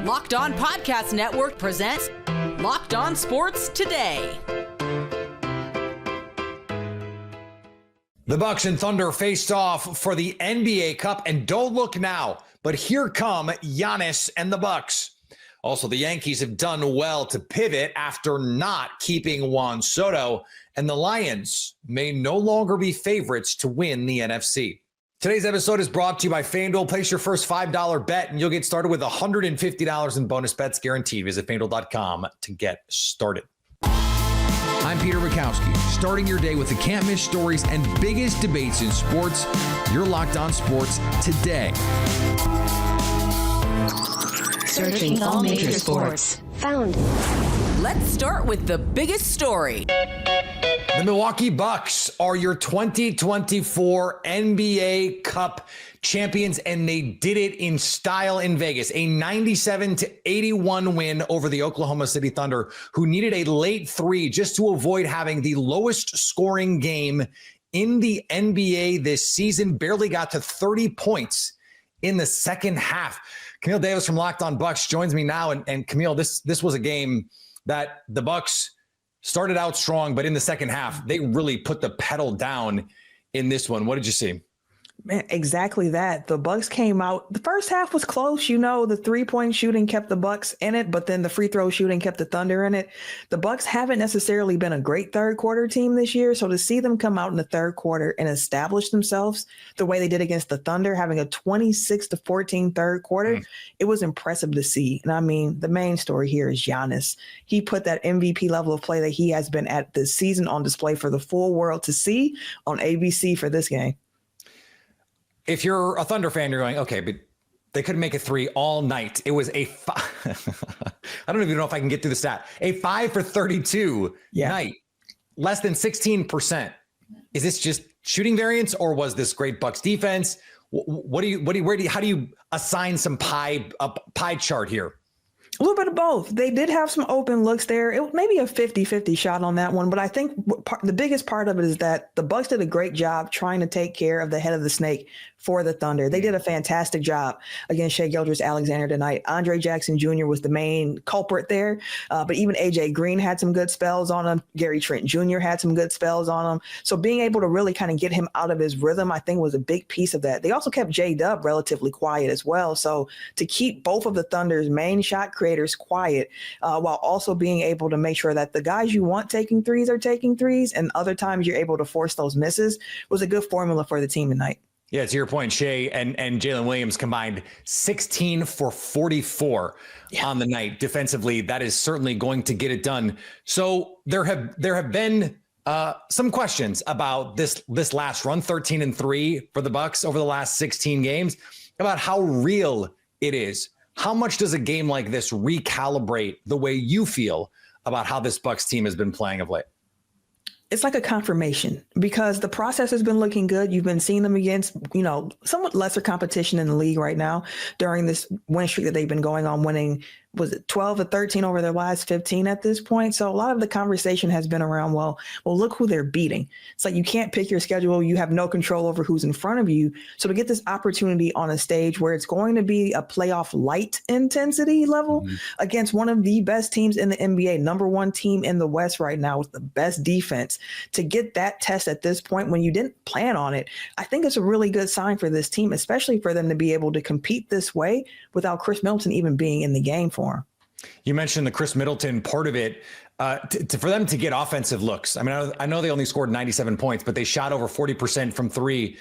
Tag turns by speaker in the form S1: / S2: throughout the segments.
S1: Locked On Podcast Network presents Locked On Sports Today.
S2: The Bucks and Thunder faced off for the NBA Cup, and don't look now, but here come Giannis and the Bucks. Also, the Yankees have done well to pivot after not keeping Juan Soto, and the Lions may no longer be favorites to win the NFC. Today's episode is brought to you by FanDuel. Place your first $5 bet, and you'll get started with $150 in bonus bets guaranteed. Visit FanDuel.com to get started.
S3: I'm Peter Bukowski, starting your day with the can't-miss stories and biggest debates in sports. You're Locked On Sports Today.
S4: Searching all major sports. Found.
S1: Let's start with the biggest story.
S2: The Milwaukee Bucks are your 2024 NBA Cup champions, and they did it in style in Vegas. A 97-81 win over the Oklahoma City Thunder, who needed a late three just to avoid having the lowest scoring game in the NBA this season. Barely got to 30 points in the second half. Camille Davis from Locked On Bucks joins me now. And Camille, this was a game that the Bucks started out strong, but in the second half, they really put the pedal down in this one. What did you see?
S5: Man, exactly that. The Bucks came out. The first half was close. You know, the three-point shooting kept the Bucks in it, but then the free throw shooting kept the Thunder in it. The Bucks haven't necessarily been a great third quarter team this year, so to see them come out in the third quarter and establish themselves the way they did against the Thunder, having a 26-14 third quarter, it was impressive to see. And I mean, the main story here is Giannis. He put that MVP level of play that he has been at this season on display for the full world to see on ABC for this game.
S2: If you're a Thunder fan, you're going, okay, but they couldn't make a three all night. It was a I don't even know if I can get through the stat. A 5 for 32 night, less than 16%. Is this just shooting variance, or was this great Bucks defense? How do you assign some pie chart here?
S5: A little bit of both. They did have some open looks there. It was maybe a 50-50 shot on that one, but I think the biggest part of it is that the Bucks did a great job trying to take care of the head of the snake for the Thunder. They did a fantastic job against Shai Gilgeous-Alexander tonight. Andre Jackson Jr. was the main culprit there, but even A.J. Green had some good spells on him. Gary Trent Jr. had some good spells on him. So being able to really kind of get him out of his rhythm, I think, was a big piece of that. They also kept J-Dub relatively quiet as well. So to keep both of the Thunder's main shot creators quiet, while also being able to make sure that the guys you want taking threes are taking threes, and other times you're able to force those misses, was a good formula for the team tonight.
S2: Yeah, to your point, Shai and Jalen Williams combined 16 for 44 on the night defensively. That is certainly going to get it done. So there have been some questions about this last run, 13-3 for the Bucks over the last 16 games, about how real it is. How much does a game like this recalibrate the way you feel about how this Bucks team has been playing of late?
S5: It's like a confirmation, because the process has been looking good. You've been seeing them against, somewhat lesser competition in the league right now during this win streak that they've been going on, winning, was it 12 or 13 over their last 15 at this point? So a lot of the conversation has been around, well, look who they're beating. It's like you can't pick your schedule. You have no control over who's in front of you. So to get this opportunity on a stage where it's going to be a playoff light intensity level against one of the best teams in the NBA, number one team in the West right now with the best defense, to get that test at this point when you didn't plan on it, I think it's a really good sign for this team, especially for them to be able to compete this way without Chris Middleton even being in the game for him.
S2: You mentioned the Chris Middleton part of it. For them to get offensive looks, I mean, I know they only scored 97 points, but they shot over 40% from three.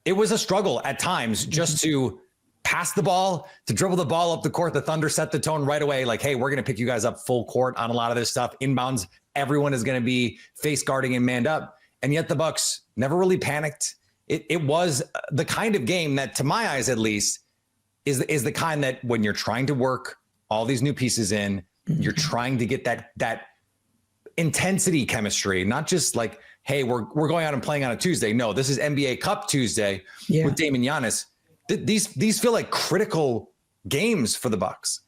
S2: It was a struggle at times just to pass the ball, to dribble the ball up the court. The Thunder set the tone right away. Like, hey, we're going to pick you guys up full court on a lot of this stuff. Inbounds, everyone is going to be face guarding and manned up. And yet the Bucks never really panicked. It was the kind of game that, to my eyes at least, is the kind that when you're trying to work all these new pieces in, you're trying to get that intensity chemistry, not just like, hey, we're going out and playing on a Tuesday. No, this is NBA Cup Tuesday with Dame and Giannis. These feel like critical games for the Bucks.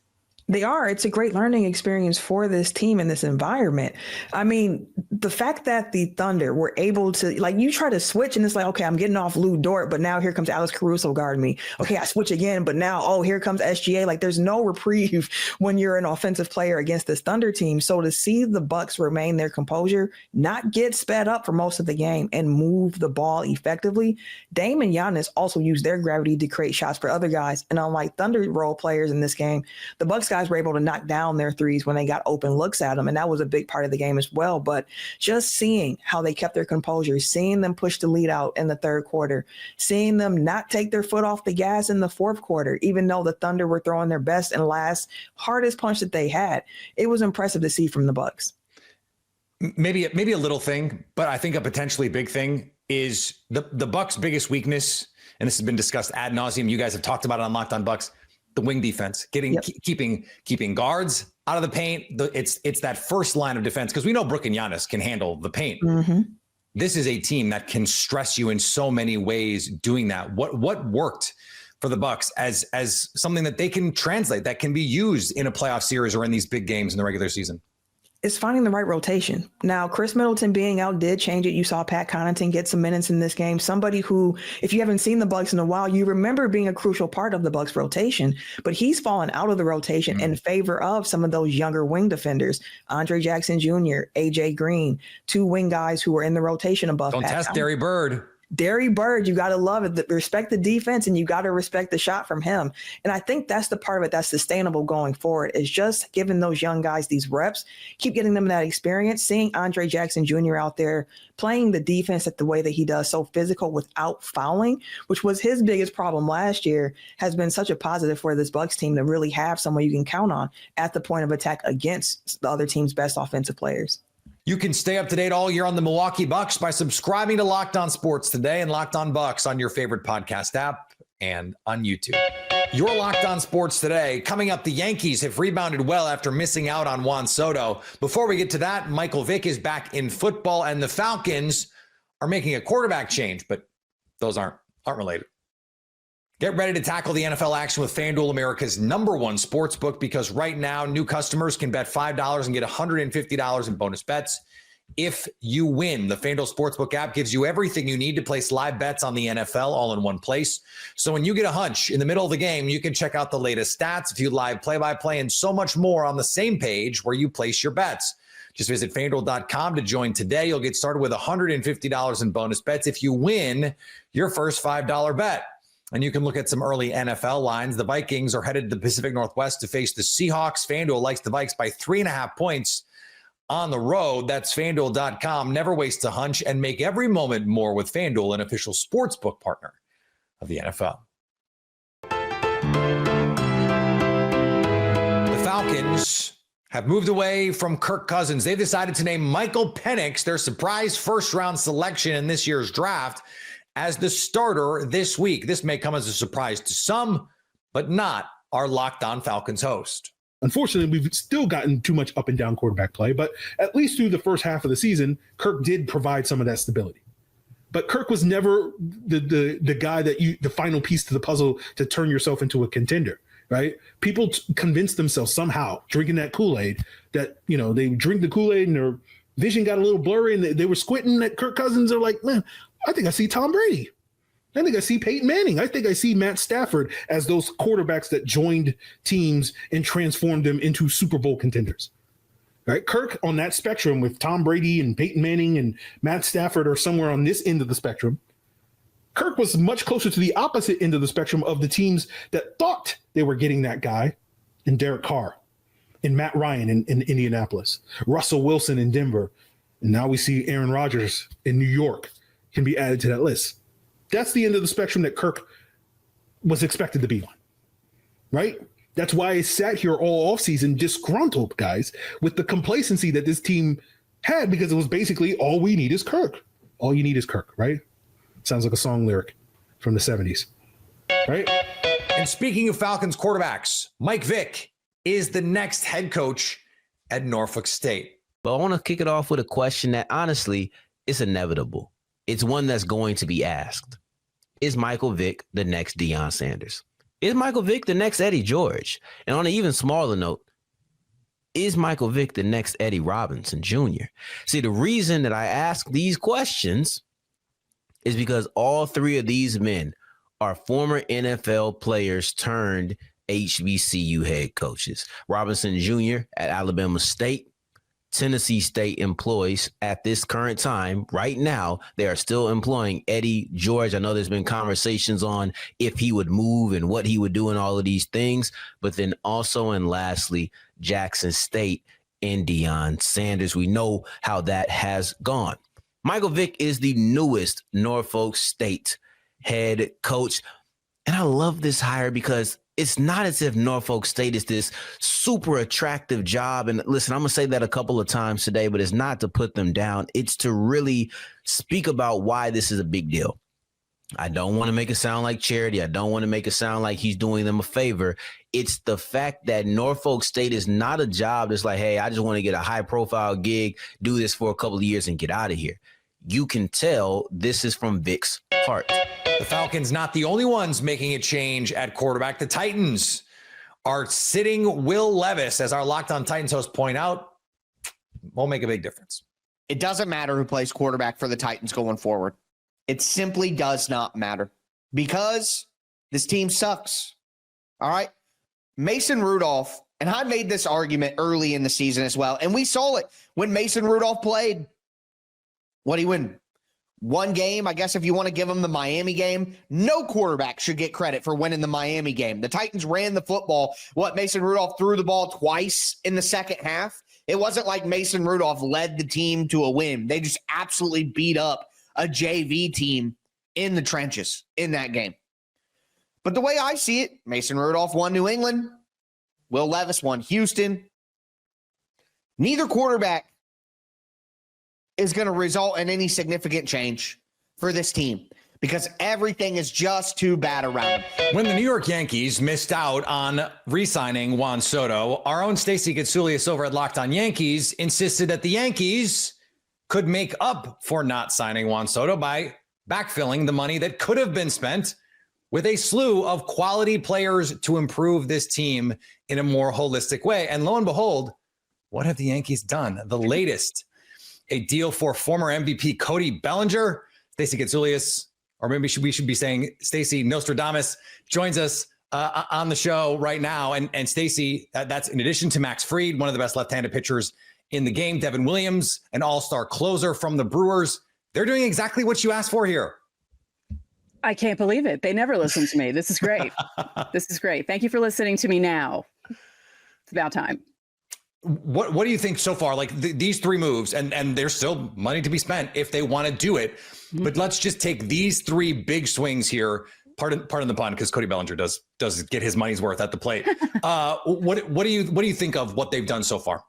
S5: They are. It's a great learning experience for this team in this environment. I mean, the fact that the Thunder were able to, like, you try to switch and it's like, okay, I'm getting off Lou Dort, but now here comes Alex Caruso guarding me. Okay, I switch again, but now, oh, here comes SGA. Like, there's no reprieve when you're an offensive player against this Thunder team. So to see the Bucks remain their composure, not get sped up for most of the game, and move the ball effectively, Dame and Giannis also use their gravity to create shots for other guys. And unlike Thunder role players in this game, the Bucks guys were able to knock down their threes when they got open looks at them. And that was a big part of the game as well. But just seeing how they kept their composure, seeing them push the lead out in the third quarter, seeing them not take their foot off the gas in the fourth quarter, even though the Thunder were throwing their best and last hardest punch that they had, it was impressive to see from the Bucks.
S2: Maybe a little thing, but I think a potentially big thing is the Bucks' biggest weakness, and this has been discussed ad nauseum. You guys have talked about it on Locked On Bucks. The wing defense, keeping guards out of the paint. It's that first line of defense, because we know Brook and Giannis can handle the paint. Mm-hmm. This is a team that can stress you in so many ways doing that. What worked for the Bucks as something that they can translate, that can be used in a playoff series or in these big games in the regular season?
S5: It's finding the right rotation. Now, Chris Middleton being out did change it. You saw Pat Connaughton get some minutes in this game. Somebody who, if you haven't seen the Bucks in a while, you remember being a crucial part of the Bucks rotation, but he's fallen out of the rotation in favor of some of those younger wing defenders. Andre Jackson Jr., AJ Green, two wing guys who were in the rotation above
S2: Don't
S5: Pat
S2: test
S5: Connaughton.
S2: Derry Bird.
S5: Derry Bird, you got to love it. Respect the defense, and you got to respect the shot from him. And I think that's the part of it that's sustainable going forward, is just giving those young guys these reps, keep getting them that experience, seeing Andre Jackson Jr. out there playing the defense at the way that he does, so physical without fouling, which was his biggest problem last year, has been such a positive for this Bucks team to really have someone you can count on at the point of attack against the other team's best offensive players.
S2: You can stay up to date all year on the Milwaukee Bucks by subscribing to Locked On Sports Today and Locked On Bucks on your favorite podcast app and on YouTube. Your Locked On Sports Today. Coming up, the Yankees have rebounded well after missing out on Juan Soto. Before we get to that, Michael Vick is back in football, and the Falcons are making a quarterback change, but those aren't related. Get ready to tackle the NFL action with FanDuel, America's #1 sports book, because right now new customers can bet $5 and get $150 in bonus bets if you win. The FanDuel Sportsbook app gives you everything you need to place live bets on the NFL all in one place. So when you get a hunch in the middle of the game, you can check out the latest stats, view live play-by-play, and so much more on the same page where you place your bets. Just visit FanDuel.com to join today. You'll get started with $150 in bonus bets if you win your first $5 bet. And you can look at some early NFL lines. The Vikings are headed to the Pacific Northwest to face the Seahawks. FanDuel likes the Vikes by 3.5 points on the road. That's FanDuel.com. Never waste a hunch and make every moment more with FanDuel, an official sportsbook partner of the NFL. The Falcons have moved away from Kirk Cousins. They've decided to name Michael Penix, their surprise first-round selection in this year's draft, as the starter this week. This may come as a surprise to some, but not our Locked On Falcons host.
S6: Unfortunately, we've still gotten too much up and down quarterback play, but at least through the first half of the season, Kirk did provide some of that stability. But Kirk was never the guy that the final piece to the puzzle to turn yourself into a contender, right? People convinced themselves somehow, drinking that Kool-Aid, that, they drink the Kool-Aid and their vision got a little blurry and they were squinting at Kirk Cousins. They're like, man, I think I see Tom Brady. I think I see Peyton Manning. I think I see Matt Stafford as those quarterbacks that joined teams and transformed them into Super Bowl contenders. Right? Kirk on that spectrum with Tom Brady and Peyton Manning and Matt Stafford are somewhere on this end of the spectrum. Kirk was much closer to the opposite end of the spectrum of the teams that thought they were getting that guy in Derek Carr, in Matt Ryan in Indianapolis, Russell Wilson in Denver. And now we see Aaron Rodgers in New York can be added to that list. That's the end of the spectrum that Kirk was expected to be on, right? That's why I sat here all offseason disgruntled, guys, with the complacency that this team had, because it was basically all we need is Kirk. All you need is Kirk, right? Sounds like a song lyric from the 70s, right?
S2: And speaking of Falcons quarterbacks, Mike Vick is the next head coach at Norfolk State.
S7: But I want to kick it off with a question that honestly is inevitable. It's one that's going to be asked. Is Michael Vick the next Deion Sanders? Is Michael Vick the next Eddie George? And on an even smaller note, is Michael Vick the next Eddie Robinson Jr.? See, the reason that I ask these questions is because all three of these men are former NFL players turned HBCU head coaches. Robinson Jr. at Alabama State, Tennessee State employs at this current time, right now, they are still employing Eddie George. I know there's been conversations on if he would move and what he would do and all of these things. But then also, and lastly, Jackson State and Deion Sanders. We know how that has gone. Michael Vick is the newest Norfolk State head coach. And I love this hire because it's not as if Norfolk State is this super attractive job. And listen, I'm going to say that a couple of times today, but it's not to put them down. It's to really speak about why this is a big deal. I don't want to make it sound like charity. I don't want to make it sound like he's doing them a favor. It's the fact that Norfolk State is not a job that's like, hey, I just want to get a high profile gig, do this for a couple of years and get out of here. You can tell this is from Vick's heart.
S2: The Falcons not the only ones making a change at quarterback. The Titans are sitting Will Levis, as our Locked On Titans host point out, won't make a big difference.
S8: It doesn't matter who plays quarterback for the Titans going forward. It simply does not matter because this team sucks. All right. Mason Rudolph, and I made this argument early in the season as well, and we saw it when Mason Rudolph played. What did he win? One game, I guess if you want to give him the Miami game. No quarterback should get credit for winning the Miami game. The Titans ran the football. Mason Rudolph threw the ball twice in the second half. It wasn't like Mason Rudolph led the team to a win. They just absolutely beat up a JV team in the trenches in that game. But the way I see it, Mason Rudolph won New England. Will Levis won Houston. Neither quarterback is going to result in any significant change for this team because everything is just too bad around them.
S2: When the New York Yankees missed out on re-signing Juan Soto, our own Stacey Getsoulias over at Locked On Yankees insisted that the Yankees could make up for not signing Juan Soto by backfilling the money that could have been spent with a slew of quality players to improve this team in a more holistic way. And lo and behold, what have the Yankees done? The latest, a deal for former MVP Cody Bellinger. Stacey Getsoulias, or maybe we should be saying Stacey Nostradamus, joins us on the show right now. And Stacey, that's in addition to Max Fried, one of the best left-handed pitchers in the game, Devin Williams, an all-star closer from the Brewers. They're doing exactly what you asked for here.
S9: I can't believe it. They never listen to me. This is great. This is great. Thank you for listening to me now. It's about time.
S2: What do you think so far? Like these three moves, and there's still money to be spent if they want to do it. Mm-hmm. But let's just take these three big swings here. Pardon the pun, because Cody Bellinger does get his money's worth at the plate. What do you think of what they've done so far?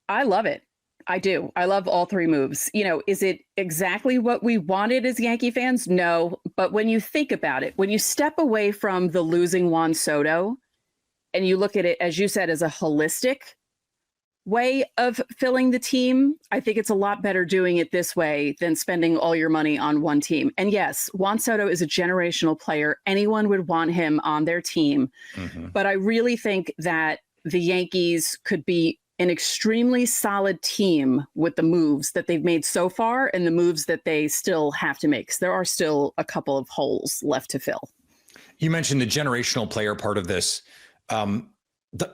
S9: I love it. I do. I love all three moves. You know, is it exactly what we wanted as Yankee fans? No. But when you think about it, when you step away from the losing Juan Soto and you look at it, as you said, as a holistic way of filling the team, I think it's a lot better doing it this way than spending all your money on one team. And yes, Juan Soto is a generational player. Anyone would want him on their team. Mm-hmm. But I really think that the Yankees could be an extremely solid team with the moves that they've made so far and the moves that they still have to make. There are still a couple of holes left to fill.
S2: You mentioned the generational player part of this.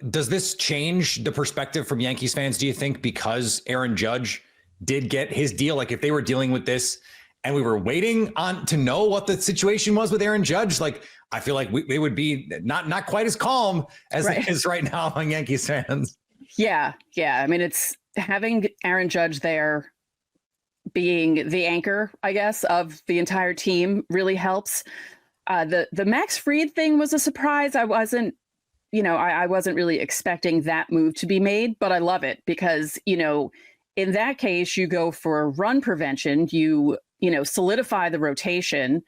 S2: Does this change the perspective from Yankees fans, do you think, because Aaron Judge did get his deal? Like if they were dealing with this and we were waiting on to know what the situation was with Aaron Judge, like I feel like we would be not quite as calm as it is right now among Yankees fans.
S9: Yeah. I mean, it's having Aaron Judge there being the anchor, I guess, of the entire team really helps. The Max Fried thing was a surprise. I wasn't really expecting that move to be made, but I love it because, in that case, you go for run prevention, you solidify the rotation.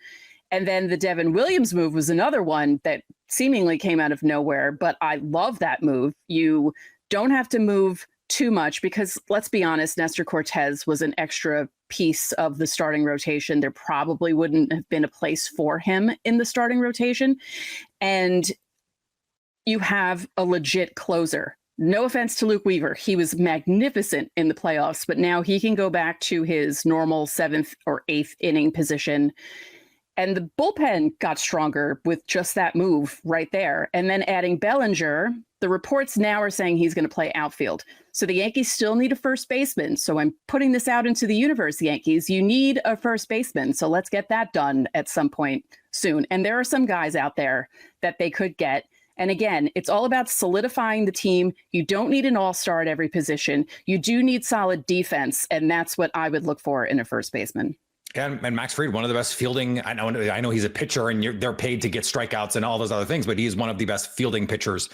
S9: And then the Devin Williams move was another one that seemingly came out of nowhere, but I love that move. You don't have to move too much because let's be honest, Nestor Cortez was an extra piece of the starting rotation. There probably wouldn't have been a place for him in the starting rotation. And you have a legit closer. No offense to Luke Weaver. He was magnificent in the playoffs, but now he can go back to his normal 7th or 8th inning position. And the bullpen got stronger with just that move right there. And then adding Bellinger, the reports now are saying he's going to play outfield. So the Yankees still need a first baseman. So I'm putting this out into the universe, Yankees. You need a first baseman. So let's get that done at some point soon. And there are some guys out there that they could get. And again, it's all about solidifying the team. You don't need an all-star at every position. You do need solid defense. And that's what I would look for in a first baseman.
S2: And Max Fried, one of the best fielding. I know he's a pitcher and they're paid to get strikeouts and all those other things, but he's one of the best fielding pitchers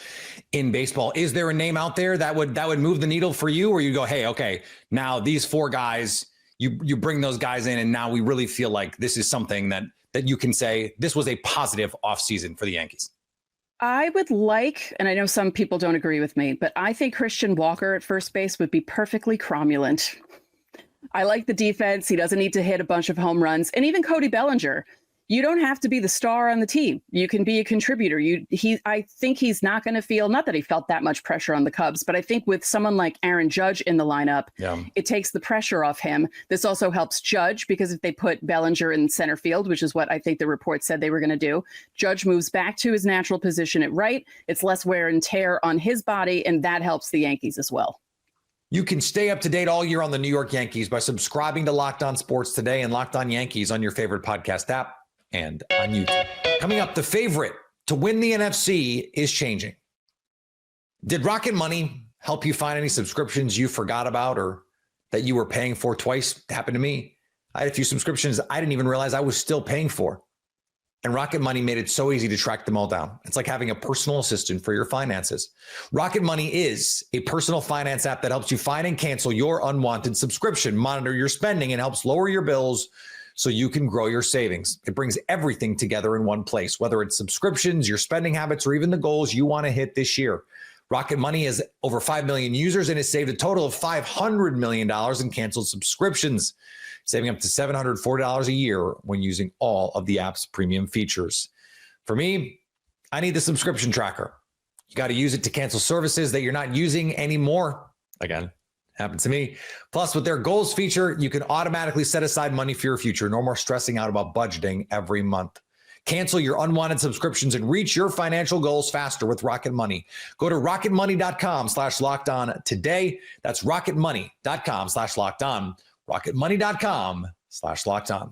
S2: in baseball. Is there a name out there that would move the needle for you, or you go, hey, okay, now these 4 guys, you bring those guys in, and now we really feel like this is something that you can say this was a positive offseason for the Yankees?
S9: I would like, and I know some people don't agree with me, but I think Christian Walker at first base would be perfectly cromulent. I like the defense. He doesn't need to hit a bunch of home runs. And even Cody Bellinger, you don't have to be the star on the team. You can be a contributor. I think he's not going to feel, not that he felt that much pressure on the Cubs, but I think with someone like Aaron Judge in the lineup, it takes the pressure off him. This also helps Judge because if they put Bellinger in center field, which is what I think the report said they were going to do, Judge moves back to his natural position at right. It's less wear and tear on his body, and that helps the Yankees as well.
S2: You can stay up to date all year on the New York Yankees by subscribing to Locked On Sports Today and Locked On Yankees on your favorite podcast app and on YouTube. Coming up, the favorite to win the NFC is changing. Did Rocket Money help you find any subscriptions you forgot about or that you were paying for twice? It happened to me. I had a few subscriptions I didn't even realize I was still paying for. And Rocket Money made it so easy to track them all down. It's like having a personal assistant for your finances. Rocket Money is a personal finance app that helps you find and cancel your unwanted subscription, monitor your spending, and helps lower your bills so you can grow your savings. It brings everything together in one place, whether it's subscriptions, your spending habits, or even the goals you want to hit this year. Rocket Money has over 5 million users and has saved a total of $500 million in canceled subscriptions, saving up to $740 a year when using all of the app's premium features. For me, I need the subscription tracker. You got to use it to cancel services that you're not using anymore. Again, happened to me. Plus, with their goals feature, you can automatically set aside money for your future. No more stressing out about budgeting every month. Cancel your unwanted subscriptions and reach your financial goals faster with Rocket Money. Go to rocketmoney.com/lockedon today. That's rocketmoney.com/lockedon. rocketmoney.com/lockedon.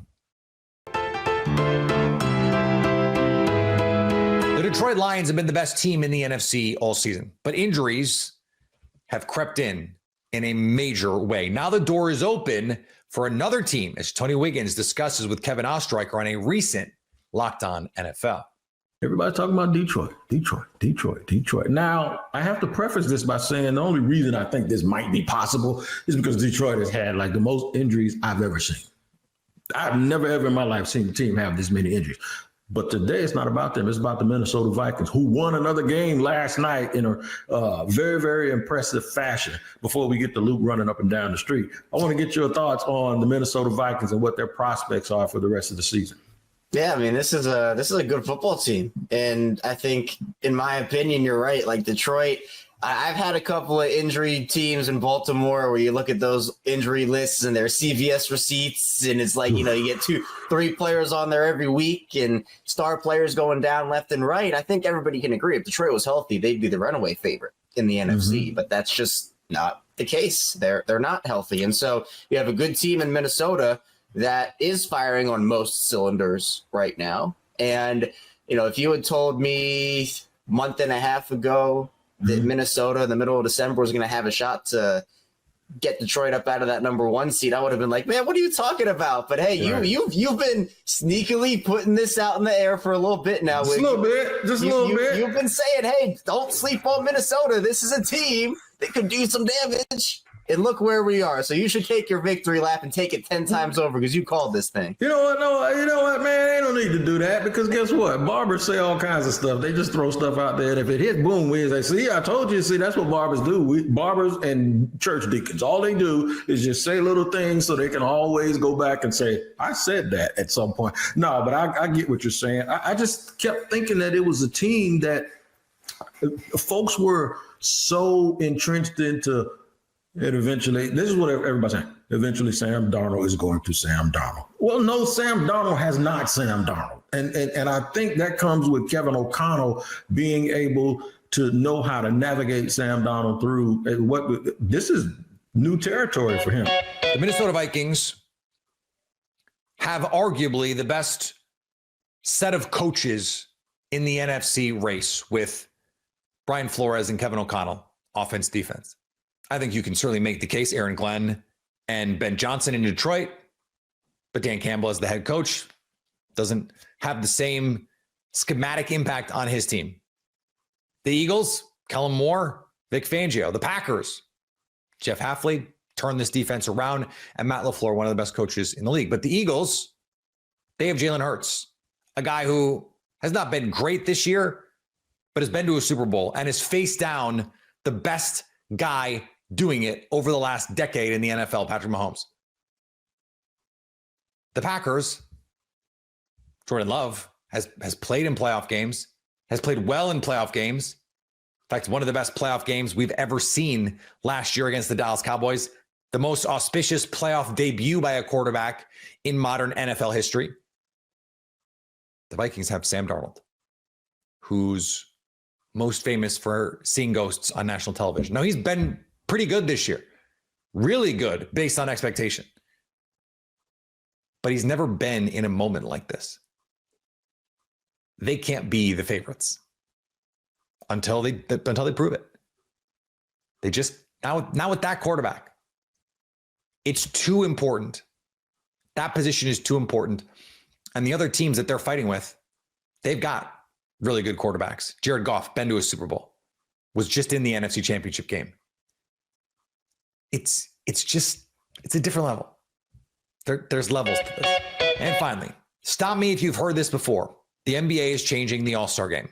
S2: The Detroit Lions have been the best team in the NFC all season, but injuries have crept in a major way. Now the door is open for another team, as Tony Wiggins discusses with Kevin Ostreicher on a recent Locked On NFL.
S10: Everybody's talking about Detroit. Now, I have to preface this by saying the only reason I think this might be possible is because Detroit has had like the most injuries I've ever seen. I've never, ever in my life seen a team have this many injuries. But today it's not about them. It's about the Minnesota Vikings, who won another game last night in a very, very impressive fashion before we get to Luke running up and down the street. I want to get your thoughts on the Minnesota Vikings and what their prospects are for the rest of the season.
S11: Yeah, I mean, this is a good football team. And I think, in my opinion, you're right. Like Detroit, I've had a couple of injury teams in Baltimore where you look at those injury lists and their CVS receipts, and it's like, you get 2-3 players on there every week and star players going down left and right. I think everybody can agree if Detroit was healthy, they'd be the runaway favorite in the NFC, but that's just not the case. They're not healthy. And so you have a good team in Minnesota that is firing on most cylinders right now. And, if you had told me a month and a half ago that Minnesota in the middle of December was going to have a shot to get Detroit up out of that number 1 seed, I would have been like, man, what are you talking about? But hey, you've been sneakily putting this out in the air for a little bit now.
S10: Just a little bit.
S11: You've been saying, hey, don't sleep on Minnesota. This is a team that could do some damage. And look where we are. So you should take your victory lap and take it 10 times over because you called this thing.
S10: You know what? No, you know what, man? They don't need to do that because guess what? Barbers say all kinds of stuff. They just throw stuff out there. And if it hits, boom, we say, see, I told you. See, that's what barbers do. Barbers and church deacons, all they do is just say little things so they can always go back and say, I said that at some point. No, but I get what you're saying. I just kept thinking that it was a team that folks were so entrenched into. And eventually, this is what everybody's saying. Eventually, Sam Darnold is going to Sam Darnold. Well, no, Sam Darnold has not Sam Darnold. And I think that comes with Kevin O'Connell being able to know how to navigate Sam Darnold through this is new territory for him.
S2: The Minnesota Vikings have arguably the best set of coaches in the NFC race with Brian Flores and Kevin O'Connell, offense, defense. I think you can certainly make the case, Aaron Glenn and Ben Johnson in Detroit, but Dan Campbell as the head coach doesn't have the same schematic impact on his team. The Eagles, Kellen Moore, Vic Fangio. The Packers, Jeff Hafley turned this defense around, and Matt LaFleur, one of the best coaches in the league. But the Eagles, they have Jalen Hurts, a guy who has not been great this year, but has been to a Super Bowl and has faced down the best guy doing it over the last decade in the NFL, Patrick Mahomes. The Packers, Jordan Love has played in playoff games, has played well in playoff games. In fact, one of the best playoff games we've ever seen last year against the Dallas Cowboys, the most auspicious playoff debut by a quarterback in modern NFL history. The Vikings have Sam Darnold, who's most famous for seeing ghosts on national television. Now, he's been pretty good this year, really good based on expectation. But he's never been in a moment like this. They can't be the favorites until they prove it. They just now with that quarterback, it's too important. That position is too important. And the other teams that they're fighting with, they've got really good quarterbacks. Jared Goff, been to a Super Bowl, was just in the NFC Championship game. It's a different level. There's levels to this. And finally, stop me if you've heard this before. The NBA is changing the All-Star game.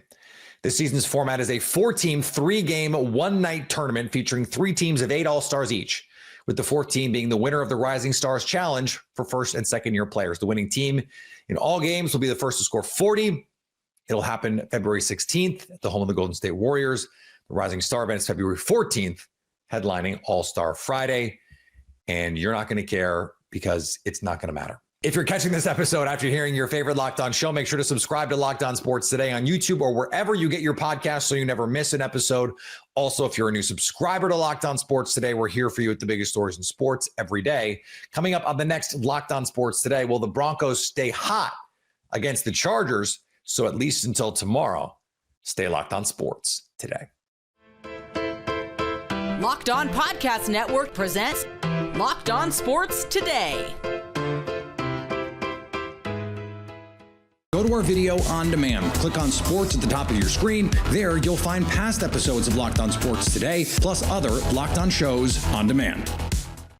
S2: This season's format is a 4-team, 3-game, 1-night tournament featuring 3 teams of 8 All-Stars each, with the 4th team being the winner of the Rising Stars Challenge for first and second-year players. The winning team in all games will be the first to score 40. It'll happen February 16th at the home of the Golden State Warriors. The Rising Star event is February 14th, headlining All-Star Friday. And you're not going to care because it's not going to matter. If you're catching this episode after hearing your favorite Locked On show, make sure to subscribe to Locked On Sports Today on YouTube or wherever you get your podcasts so you never miss an episode. Also, if you're a new subscriber to Locked On Sports Today, we're here for you with the biggest stories in sports every day. Coming up on the next Locked On Sports Today, will the Broncos stay hot against the Chargers? So at least until tomorrow, stay locked on sports today.
S1: Locked On Podcast Network presents Locked On Sports Today.
S3: Go to our video on demand. Click on sports at the top of your screen. There, you'll find past episodes of Locked On Sports Today, plus other Locked On shows on demand.